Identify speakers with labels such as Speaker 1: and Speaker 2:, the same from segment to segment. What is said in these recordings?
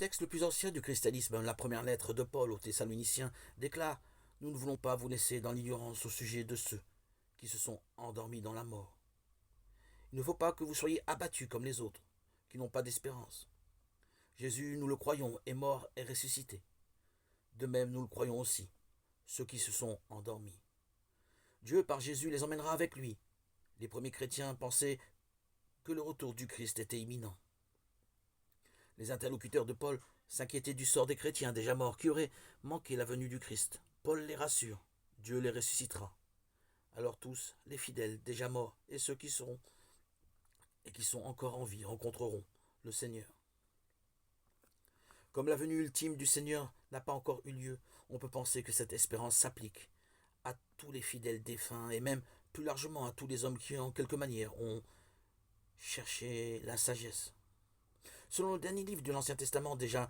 Speaker 1: texte le plus ancien du christianisme, la première lettre de Paul aux Thessaloniciens, déclare: Nous ne voulons pas vous laisser dans l'ignorance au sujet de ceux qui se sont endormis dans la mort. Il ne faut pas que vous soyez abattus comme les autres, qui n'ont pas d'espérance. Jésus, nous le croyons, est mort et ressuscité. De même, nous le croyons aussi, ceux qui se sont endormis. Dieu, par Jésus, les emmènera avec lui. Les premiers chrétiens pensaient que le retour du Christ était imminent. Les interlocuteurs de Paul s'inquiétaient du sort des chrétiens déjà morts qui auraient manqué la venue du Christ. Paul les rassure, Dieu les ressuscitera. Alors tous, les fidèles déjà morts et ceux qui sont encore en vie rencontreront le Seigneur. Comme la venue ultime du Seigneur n'a pas encore eu lieu, on peut penser que cette espérance s'applique à tous les fidèles défunts et même plus largement à tous les hommes qui, en quelque manière, ont cherché la sagesse. Selon le dernier livre de l'Ancien Testament, déjà,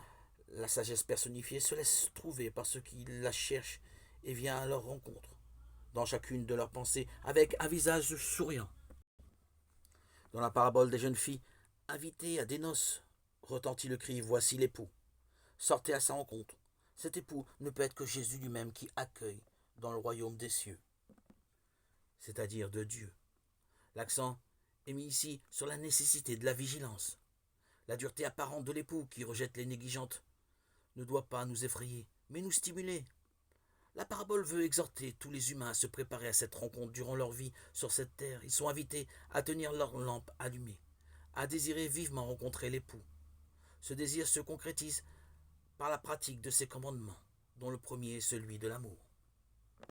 Speaker 1: la sagesse personnifiée se laisse trouver par ceux qui la cherchent et vient à leur rencontre, dans chacune de leurs pensées, avec un visage souriant. Dans la parabole des jeunes filles invitées à des noces, retentit le cri: Voici l'époux. Sortez à sa rencontre. Cet époux ne peut être que Jésus lui-même qui accueille dans le royaume des cieux, c'est-à-dire de Dieu. L'accent est mis ici sur la nécessité de la vigilance. La dureté apparente de l'époux qui rejette les négligentes ne doit pas nous effrayer, mais nous stimuler. La parabole veut exhorter tous les humains à se préparer à cette rencontre durant leur vie sur cette terre. Ils sont invités à tenir leur lampe allumée, à désirer vivement rencontrer l'époux. Ce désir se concrétise par la pratique de ses commandements, dont le premier est celui de l'amour.